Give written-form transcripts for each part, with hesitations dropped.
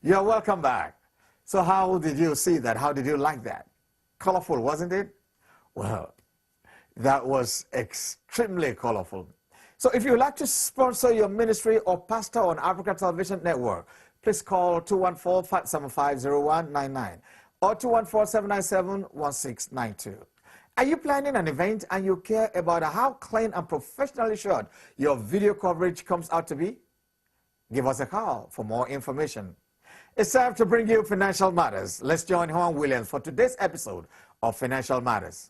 You're welcome back. So how did you see that? How did you like that? Colorful, wasn't it? Well, that was extremely colorful. So if you'd like to sponsor your ministry or pastor on Africa Television Network, please call 214-575-0199 or 214-797-1692. Are you planning an event and you care about how clean and professionally shot your video coverage comes out to be? Give us a call for more information. It's time to bring you Financial Matters. Let's join Juan Williams for today's episode of Financial Matters.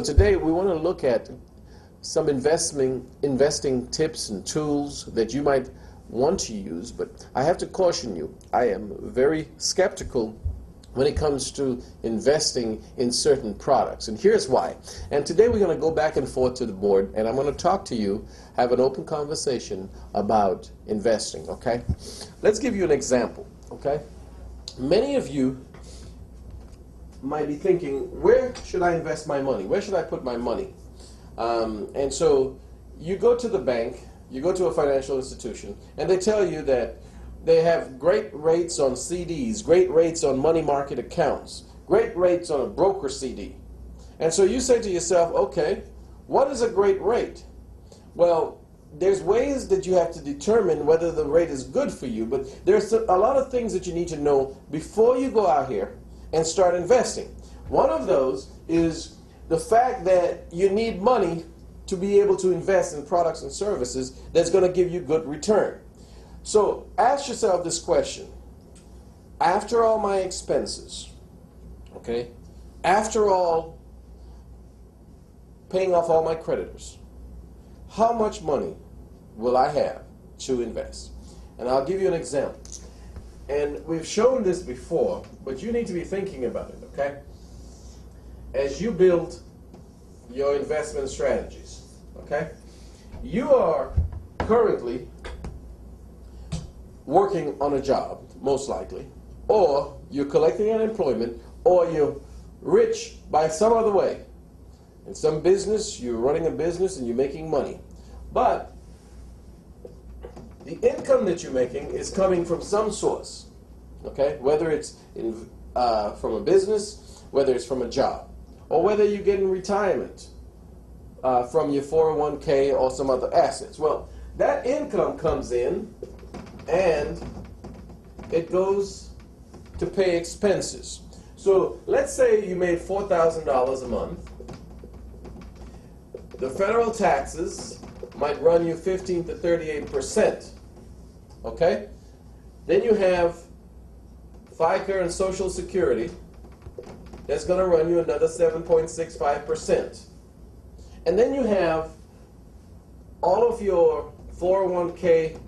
Today we want to look at some investing tips and tools that you might want to use, but I have to caution you, I am very skeptical when it comes to investing in certain products, and here's why. And today we're going to go back and forth to the board, and I'm going to talk to you, have an open conversation about investing, okay? Let's give you an example, okay? Many of you might be thinking, where should I invest my money? Where should I put my money? And so you go to the bank, you go to a financial institution, and they tell you that they have great rates on CDs, great rates on money market accounts, great rates on a broker CD. And so you say to yourself, okay, what is a great rate? Well, there's ways that you have to determine whether the rate is good for you, but there's a lot of things that you need to know before you go out here and start investing. One of those is the fact that you need money to be able to invest in products and services that's going to give you good return. So ask yourself this question. After all my expenses, okay, after all paying off all my creditors, how much money will I have to invest? And I'll give you an example. And we've shown this before, but you need to be thinking about it, okay? As you build your investment strategies, okay? You are currently working on a job, most likely, or you're collecting unemployment, or you're rich by some other way. In some business, you're running a business and you're making money. But the income that you're making is coming from some source, okay? Whether it's from a business, whether it's from a job, or whether you're getting retirement from your 401k or some other assets. Well, that income comes in and it goes to pay expenses. So let's say you made $4,000 a month. The federal taxes might run you 15 to 38%. Okay? Then you have FICA and Social Security. That's going to run you another 7.65%. And then you have all of your 401k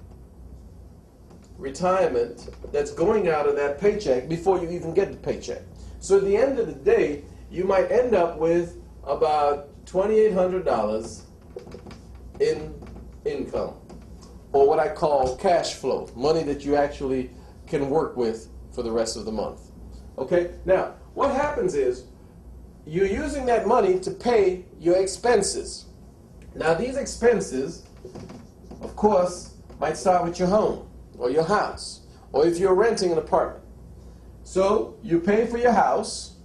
retirement that's going out of that paycheck before you even get the paycheck. So at the end of the day, you might end up with about $2,800 in income, or what I call cash flow, money that you actually can work with for the rest of the month. Okay? Now, what happens is you're using that money to pay your expenses. Now, these expenses, of course, might start with your home or your house, or if you're renting an apartment. So you pay for your house.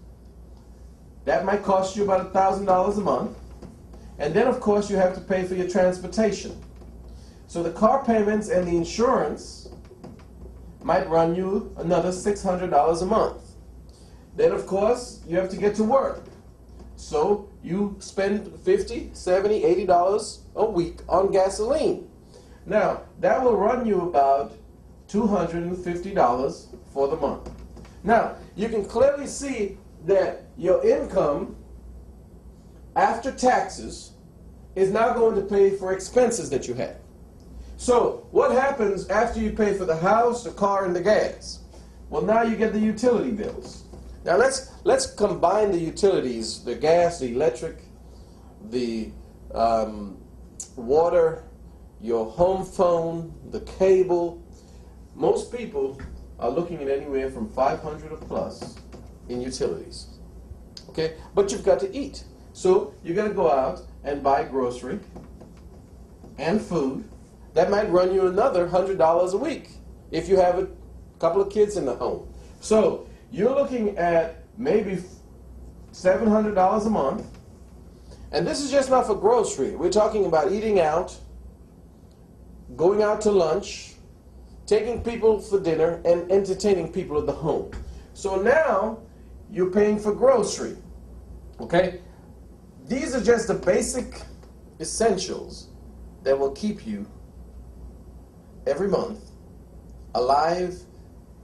That might cost you about $1,000 a month. And then, of course, you have to pay for your transportation. So the car payments and the insurance might run you another $600 a month. Then, of course, you have to get to work. So you spend $50, $70, $80 a week on gasoline. Now, that will run you about $250 for the month. Now, you can clearly see that your income after taxes is now going to pay for expenses that you have. So what happens after you pay for the house, the car, and the gas? Well, now you get the utility bills. Now let's combine the utilities: the gas, the electric, the water, your home phone, the cable. Most people are looking at anywhere from $500 or plus in utilities. Okay, but you've got to eat, so you're going to go out and buy grocery and food. That might run you another $100 a week if you have a couple of kids in the home. So you're looking at maybe $700 a month, and this is just not for grocery. We're talking about eating out, going out to lunch, taking people for dinner, and entertaining people at the home. So now you're paying for grocery. Okay? These are just the basic essentials that will keep you every month alive,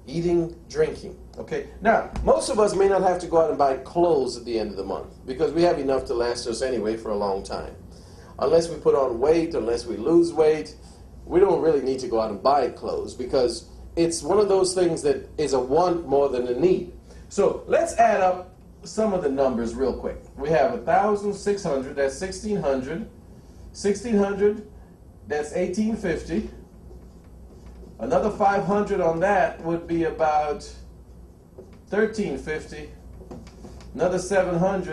eating, drinking. Okay? Now, most of us may not have to go out and buy clothes at the end of the month because we have enough to last us anyway for a long time. Unless we put on weight, unless we lose weight, we don't really need to go out and buy clothes because it's one of those things that is a want more than a need. So let's add up some of the numbers real quick. We have 1,600, that's 1,600. 1,600, that's 1,850. Another 500 on that would be about 1,350. Another 700.